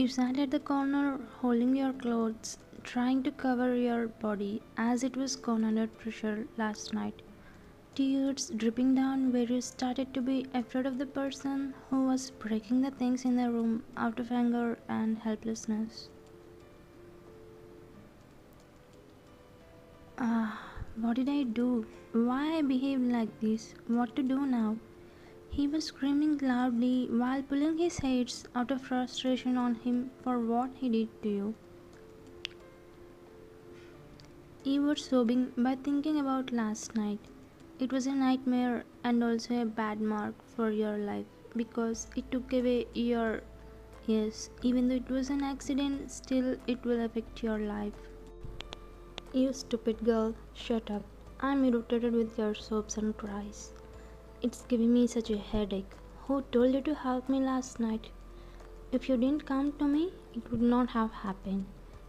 You sat at the corner holding your clothes, trying to cover your body as it was gone under pressure last night. Tears dripping down where you started to be afraid of the person who was breaking the things in the room out of anger and helplessness. What did I do? Why I behaved like this? What to do now? He was screaming loudly while pulling his hairs out of frustration on him for what he did to you. You were sobbing by thinking about last night. It was a nightmare and also a bad mark for your life because it took away your. Yes, even though it was an accident, still it will affect your life. You stupid girl, shut up. I'm irritated with your sobs and cries. It's giving me such a headache. Who told you to help me last night? If you didn't come to me, it would not have happened.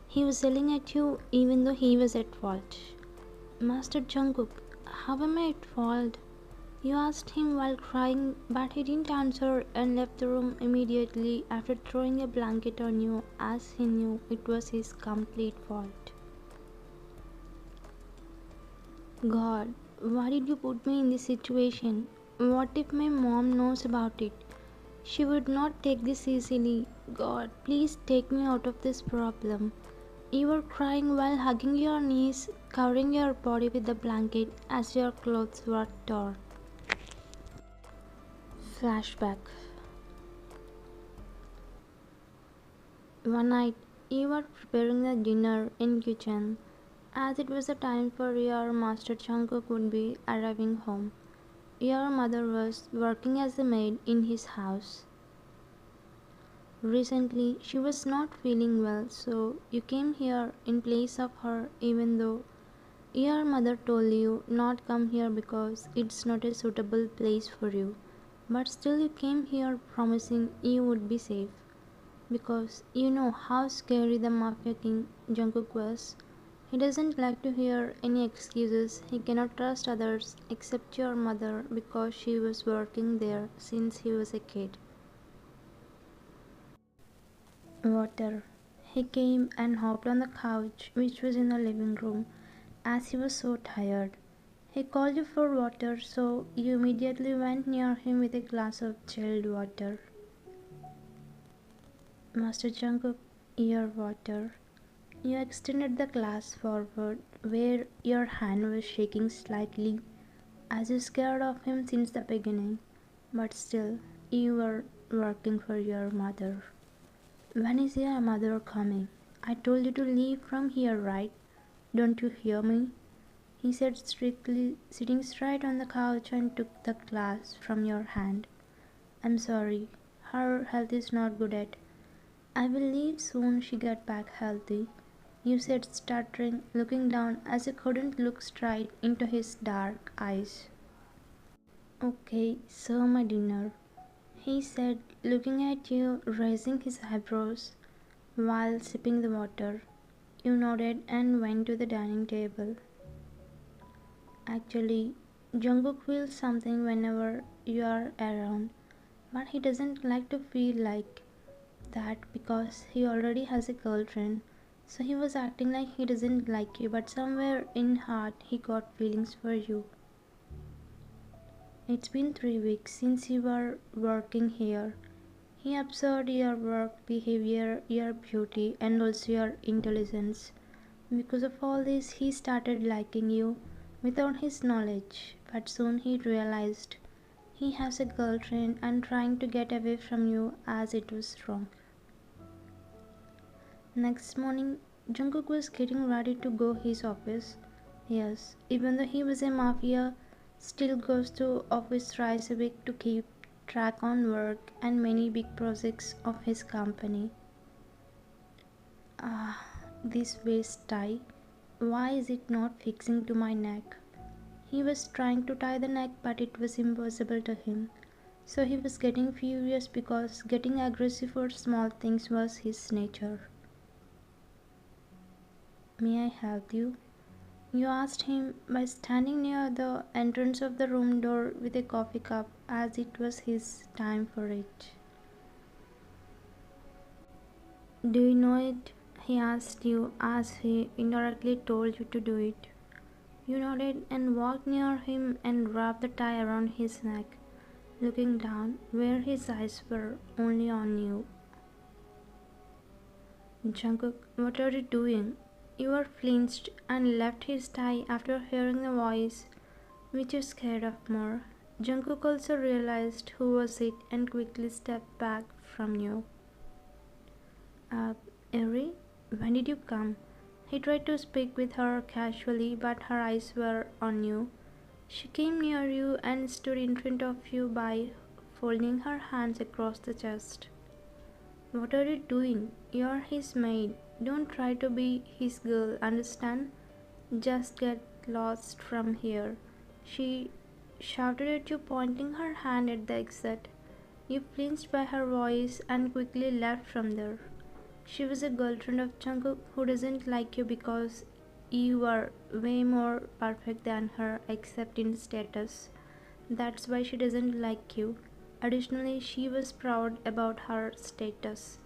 He was yelling at you even though he was at fault. Master Jungkook, how am I at fault? You asked him while crying, but he didn't answer and left the room immediately after throwing a blanket on you as he knew it was his complete fault. God, why did you put me in this situation? What if my mom knows about it? She would not take this easily. God, please take me out of this problem. You were crying while hugging your knees, covering your body with the blanket as your clothes were torn. Flashback. One night, you were preparing the dinner in kitchen, as it was the time for your master Jungkook would be arriving home. Your mother was working as a maid in his house. Recently, she was not feeling well, so you came here in place of her even though your mother told you not come here because it's not a suitable place for you. But still you came here promising you would be safe. Because you know how scary the Mafia King Jungkook was. He doesn't like to hear any excuses. He cannot trust others except your mother because she was working there since he was a kid. Water. He came and hopped on the couch which was in the living room as he was so tired. He called you for water, so you immediately went near him with a glass of chilled water. Master Jungkook, your water. You extended the glass forward where your hand was shaking slightly as you scared of him since the beginning, but still you were working for your mother. When is your mother coming? I told you to leave from here, right? Don't you hear me? He said strictly, sitting straight on the couch and took the glass from your hand. I'm sorry, her health is not good yet. I will leave soon she get back healthy. You said stuttering, looking down as you couldn't look straight into his dark eyes. Okay, serve my dinner, he said, looking at you, raising his eyebrows while sipping the water. You nodded and went to the dining table. Actually, Jungkook feels something whenever you are around, but he doesn't like to feel like that because he already has a girlfriend. So he was acting like he doesn't like you, but somewhere in heart he got feelings for you. It's been 3 weeks since you were working here. He observed your work behavior, your beauty, and also your intelligence. Because of all this, he started liking you without his knowledge. But soon he realized he has a girlfriend and trying to get away from you as it was wrong. Next morning, Jungkook was getting ready to go his office. Yes, even though he was a mafia, still goes to office thrice a week to keep track on work and many big projects of his company. Ah, this waist tie. Why is it not fixing to my neck? He was trying to tie the neck, but it was impossible to him. So he was getting furious because getting aggressive for small things was his nature. May I help you? You asked him by standing near the entrance of the room door with a coffee cup as it was his time for it. Do you know it? He asked you as he indirectly told you to do it. You nodded and walked near him and wrapped the tie around his neck, looking down where his eyes were only on you. Jungkook, what are you doing? You were flinched and left his tie after hearing the voice, which you scared of more. Jungkook also realized who was it and quickly stepped back from you. Uh, Eri, when did you come? He tried to speak with her casually, but her eyes were on you. She came near you and stood in front of you by folding her hands across the chest. What are you doing? You're his maid. Don't try to be his girl, understand? Just get lost from here. She shouted at you, pointing her hand at the exit. You flinched by her voice and quickly left from there. She was a girlfriend of Jungkook who doesn't like you because you are way more perfect than her except in status. That's why she doesn't like you. Additionally, she was proud about her status.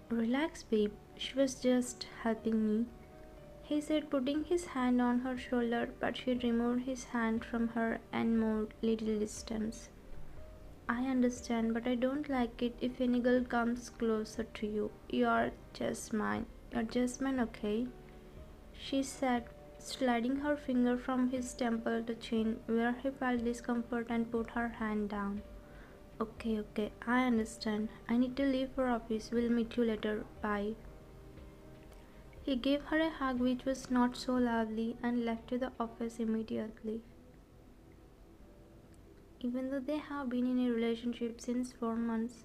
Relax, babe. She was just helping me, he said, putting his hand on her shoulder, but she removed his hand from her and moved little distance. I understand, but I don't like it if any girl comes closer to you. You're just mine. You're just mine, okay? She said, sliding her finger from his temple to chin, where he felt discomfort, and put her hand down. Okay, I understand. I need to leave for office. We'll meet you later. Bye. He gave her a hug which was not so lovely and left to the office immediately. Even though they have been in a relationship since 4 months,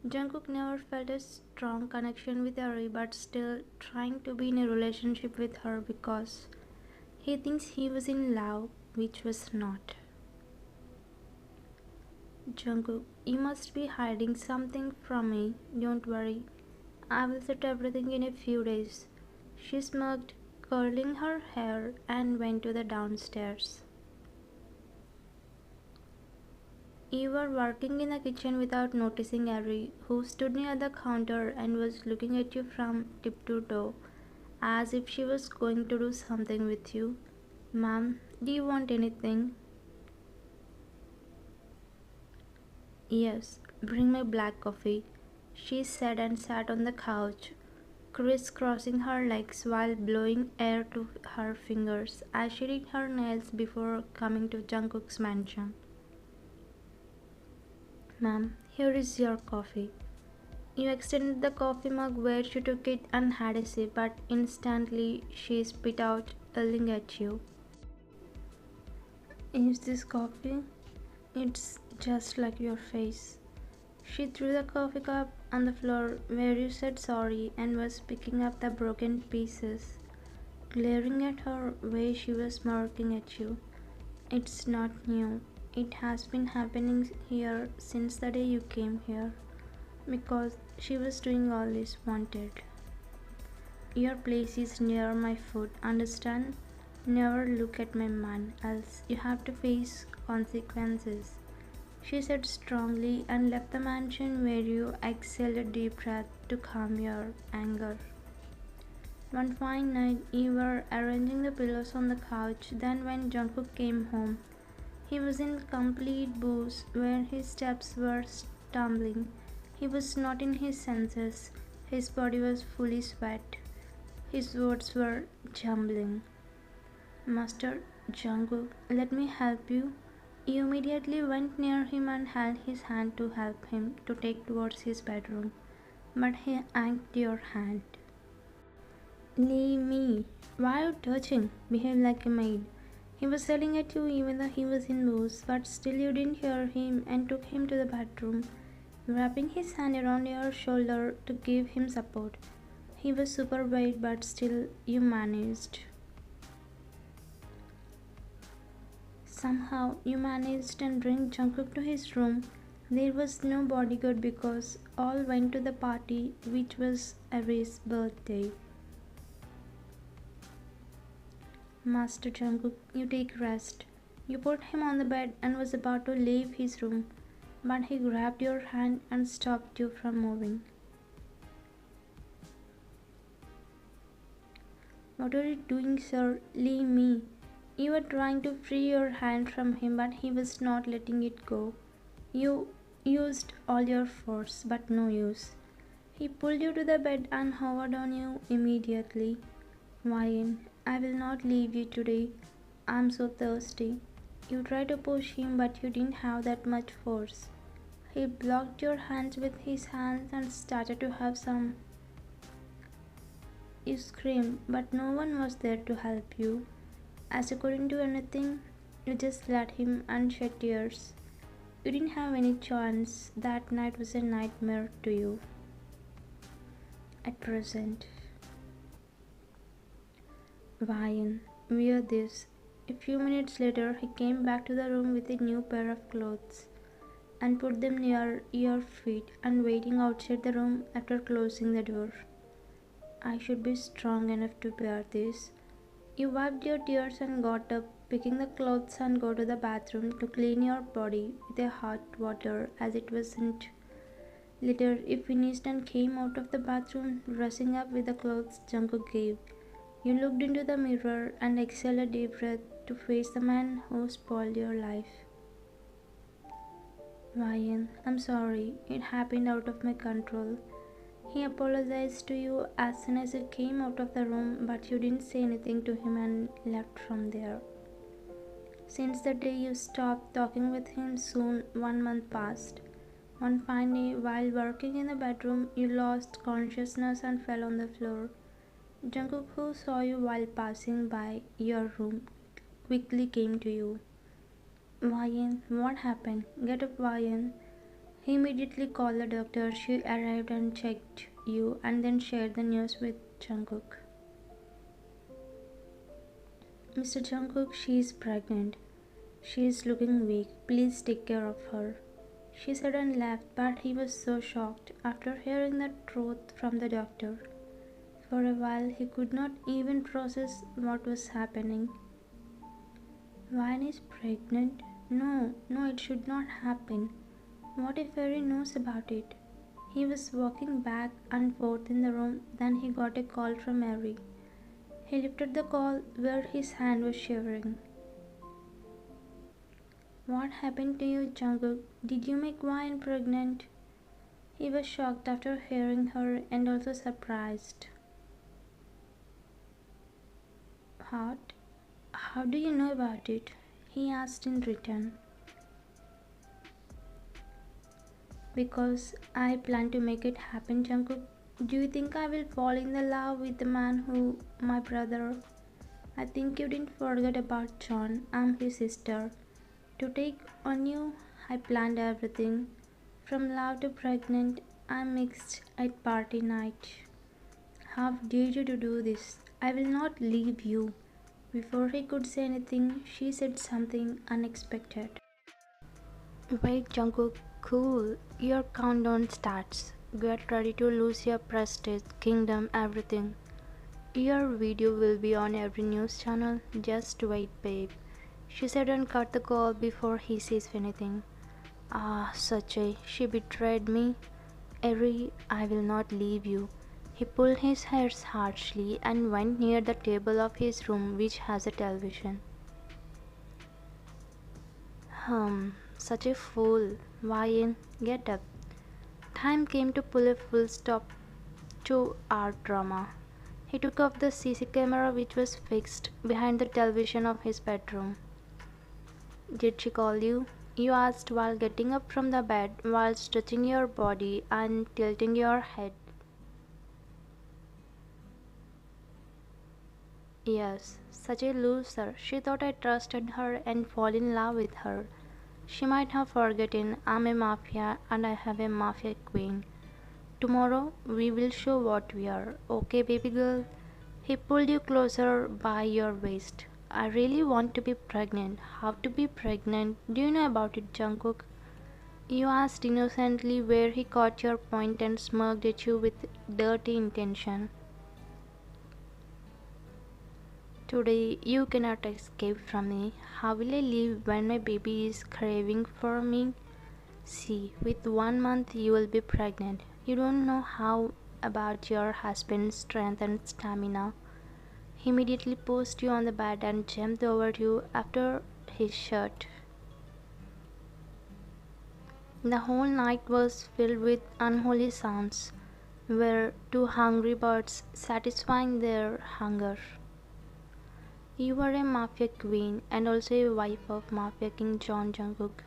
Jungkook never felt a strong connection with Eri, but still trying to be in a relationship with her because he thinks he was in love, which was not. Jungkook, you must be hiding something from me. Don't worry. I will set everything in a few days. She smirked, curling her hair, and went to the downstairs. You were working in the kitchen without noticing Eri, who stood near the counter and was looking at you from tip to toe, as if she was going to do something with you. Ma'am, do you want anything? Yes, bring my black coffee, she said and sat on the couch, crisscrossing her legs while blowing air to her fingers as she did her nails before coming to Jungkook's mansion. Ma'am, here is your coffee. You extended the coffee mug where she took it and had a sip, but instantly she spit out, yelling at you. Is this coffee? It's just like your face. She threw the coffee cup on the floor where you said sorry and was picking up the broken pieces, glaring at her way she was smirking at you. It's not new. It has been happening here since the day you came here, because she was doing all this wanted. Your place is near my foot, understand? Never look at my man, else you have to face consequences, she said strongly and left the mansion where you exhaled a deep breath to calm your anger. One fine night, you were arranging the pillows on the couch, then when Jungkook came home, he was in complete booze where his steps were stumbling. He was not in his senses. His body was fully sweat. His words were jumbling. Master Jungkook, let me help you. You immediately went near him and held his hand to help him to take towards his bedroom, but he yanked your hand. Leave me. Why are you touching? Behave like a maid. He was yelling at you even though he was in booze, but still you didn't hear him and took him to the bedroom, wrapping his hand around your shoulder to give him support. He was super weak, but still you managed. Somehow you managed and bring Jungkook to his room. There was no bodyguard because all went to the party, which was Ari's birthday. Master Jungkook, you take rest. You put him on the bed and was about to leave his room, but he grabbed your hand and stopped you from moving. What are you doing, sir? Leave me. You were trying to free your hand from him, but he was not letting it go. You used all your force, but no use. He pulled you to the bed and hovered on you immediately. Wine, I will not leave you today. I'm so thirsty. You tried to push him, but you didn't have that much force. He blocked your hands with his hands and started to have some. You screamed, but no one was there to help you. As you couldn't do anything, you just let him and shed tears. You didn't have any chance. That night was a nightmare to you. At present, Ryan, wear this. A few minutes later, he came back to the room with a new pair of clothes and put them near your feet and waiting outside the room after closing the door. I should be strong enough to bear this. You wiped your tears and got up, picking the clothes and go to the bathroom to clean your body with a hot water as it wasn't. Later, you finished and came out of the bathroom, dressing up with the clothes Jungkook gave. You looked into the mirror and exhaled a deep breath to face the man who spoiled your life. Ryan, I'm sorry, it happened out of my control. He apologized to you as soon as you came out of the room, but you didn't say anything to him and left from there. Since the day you stopped talking with him, soon 1 month passed. One fine day, while working in the bedroom, you lost consciousness and fell on the floor. Jungkook, who saw you while passing by your room, quickly came to you. Ryan, what happened? Get up, Ryan. He immediately called the doctor. She arrived and checked you and then shared the news with Jungkook. Mr. Jungkook, she is pregnant. She is looking weak. Please take care of her. She said and left, but he was so shocked after hearing the truth from the doctor. For a while, he could not even process what was happening. Ryan is pregnant? No, no, it should not happen. What if Harry knows about it? He was walking back and forth in the room, then he got a call from Harry. He lifted the call where his hand was shivering. What happened to you, Jungkook? Did you make Ryan pregnant? He was shocked after hearing her and also surprised. What? How do you know about it? He asked in return. Because I plan to make it happen, Jungkook. Do you think I will fall in love with the man who, my brother? I think you didn't forget about John. I'm his sister. To take on you, I planned everything. From love to pregnant, I mixed at party night. How dare you to do this? I will not leave you. Before he could say anything, she said something unexpected. Wait, Jungkook, cool. Your countdown starts. Get ready to lose your prestige, kingdom, everything. Your video will be on every news channel. Just wait, babe. She said and cut the call before he says anything. Ah, Sache, she betrayed me. Eri, I will not leave you. He pulled his hair harshly and went near the table of his room which has a television. Such a fool. Ryan, get up. Time came to pull a full stop to our drama. He took off the CC camera which was fixed behind the television of his bedroom. Did she call you? You asked while getting up from the bed, while stretching your body and tilting your head. Yes, such a loser. She thought I trusted her and fall in love with her. She might have forgotten I'm a mafia and I have a mafia queen. Tomorrow we will show what we are. Okay, baby girl? He pulled you closer by your waist. I really want to be pregnant. How to be pregnant? Do you know about it, Jungkook? You asked innocently where he caught your point and smirked at you with dirty intention. Today you cannot escape from me. How will I live when my baby is craving for me? See, with 1 month you will be pregnant. You don't know how about your husband's strength and stamina. He immediately pushed you on the bed and jumped over you after his shirt. The whole night was filled with unholy sounds, were two hungry birds satisfying their hunger. You were a Mafia queen and also a wife of Mafia King John Jungkook.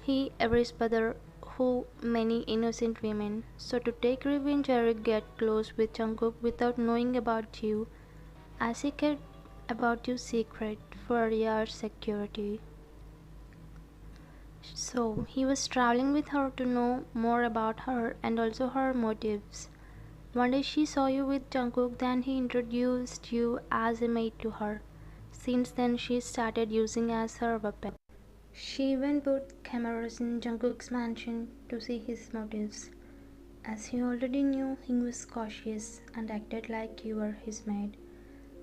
He erased brother who many innocent women. So to take revenge, Eric get close with Jungkook without knowing about you, as he kept about you secret for your security. So he was traveling with her to know more about her and also her motives. One day she saw you with Jungkook, then he introduced you as a maid to her. Since then she started using as her weapon. She even put cameras in Jungkook's mansion to see his motives. As he already knew, he was cautious and acted like you were his maid.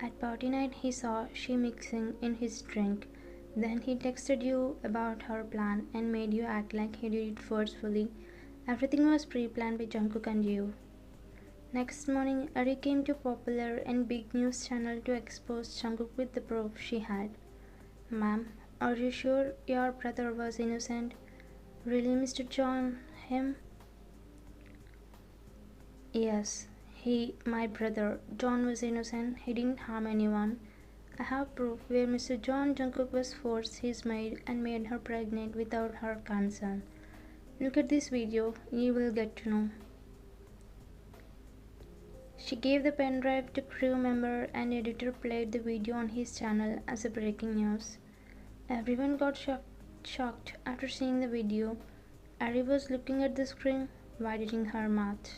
At party night he saw she mixing in his drink. Then he texted you about her plan and made you act like he did it forcefully. Everything was pre-planned by Jungkook and you. Next morning, Ari came to popular and big news channel to expose Jungkook with the proof she had. Ma'am, are you sure your brother was innocent? Really, Mr. John? Him? Yes, my brother, John was innocent. He didn't harm anyone. I have proof where Mr. John Jungkook was forced his maid and made her pregnant without her consent. Look at this video, you will get to know. She gave the pen drive to crew member and editor played the video on his channel as a breaking news. Everyone got shocked after seeing the video. Ari was looking at the screen, widening her mouth.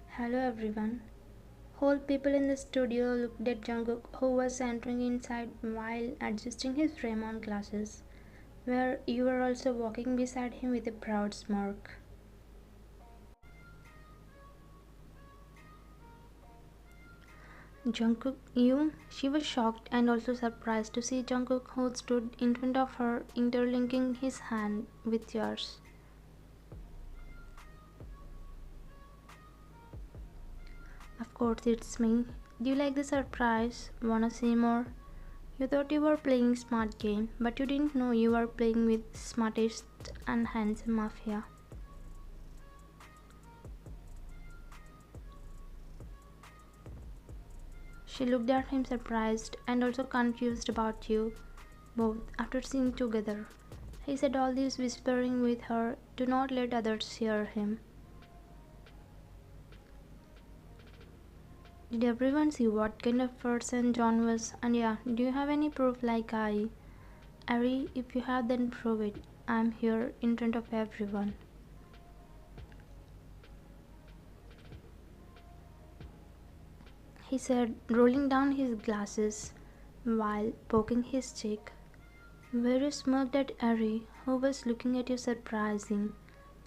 Hello everyone. Whole people in the studio looked at Jungkook, who was entering inside while adjusting his Raymond glasses, where you were also walking beside him with a proud smirk. Jungkook, you? She was shocked and also surprised to see Jungkook, who stood in front of her, interlinking his hand with yours. Of course, it's me. Do you like the surprise? Wanna see more? You thought you were playing smart game, but you didn't know you were playing with smartest and handsome Mafia. She looked at him surprised and also confused about you both after seeing together. He said all this whispering with her to not let others hear him. Did everyone see what kind of person John was? And yeah, do you have any proof like I? Ari, if you have then prove it. I'm here in front of everyone. He said, rolling down his glasses while poking his cheek. Very smirked at Ari, who was looking at you surprising.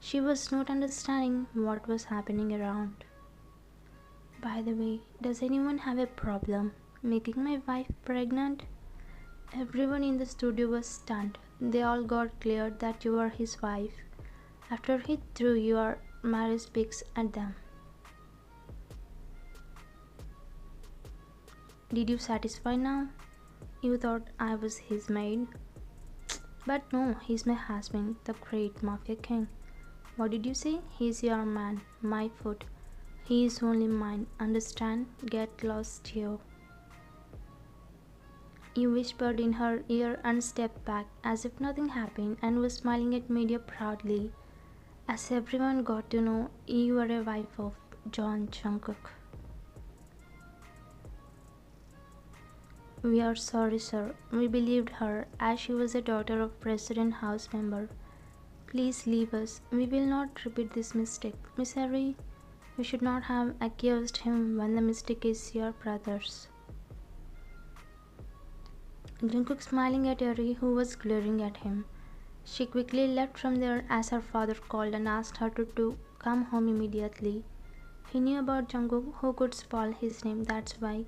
She was not understanding what was happening around. By the way, does anyone have a problem making my wife pregnant? Everyone in the studio was stunned. They all got cleared that you were his wife after he threw your marriage pics at them. Did you satisfy now? You thought I was his maid? But no, he's my husband, the great Mafia King. What did you say? He's your man, my foot. He is only mine, understand? Get lost here. You whispered in her ear and stepped back as if nothing happened and was smiling at media proudly as everyone got to know you were a wife of John Jungkook. We are sorry, sir. We believed her as she was a daughter of President House member. Please leave us. We will not repeat this mistake. Miss Harry, you should not have accused him when the mistake is your brother's. Jungkook smiling at Harry, who was glaring at him. She quickly left from there as her father called and asked her to come home immediately. He knew about Jungkook, who could spoil his name. That's why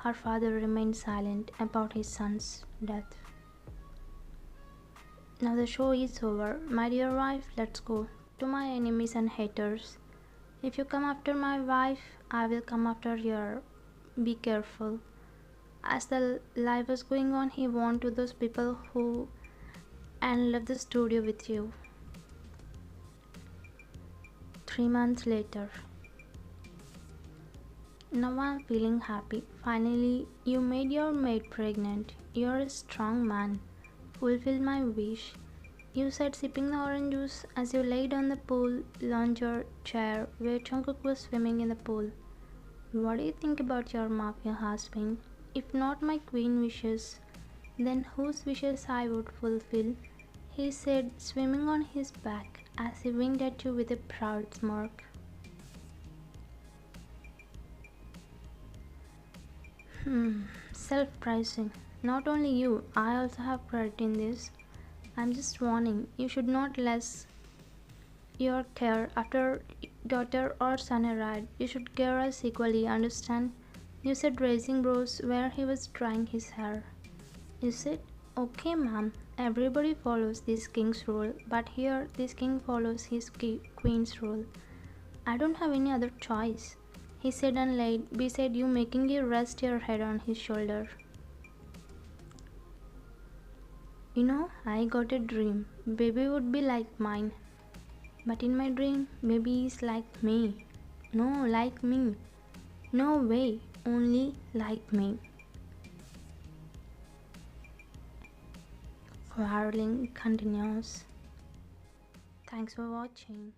her father remained silent about his son's death. Now the show is over. My dear wife, let's go. To my enemies and haters, if you come after my wife, I will come after your. Be careful. As the live was going on, he warned to those people who and left the studio with you. 3 months later. Now I'm feeling happy. Finally, you made your maid pregnant. You're a strong man. Fulfill my wish. You said, sipping the orange juice as you laid on the pool lounger chair where Jungkook was swimming in the pool. What do you think about your mafia husband? If not my queen wishes, then whose wishes I would fulfill? He said, swimming on his back as he winked at you with a proud smirk. Self-pricing. Not only you, I also have credit in this. I'm just warning, you should not less your care after daughter or son arrived. You should care us equally, understand? You said raising bros where he was drying his hair. You said, okay ma'am, everybody follows this king's rule, but here this king follows his queen's rule. I don't have any other choice. He said and laid beside you, making you rest your head on his shoulder. You know, I got a dream. Baby would be like mine. But in my dream, baby is like me. No, like me. No way, only like me. Quarreling continues. Thanks for watching.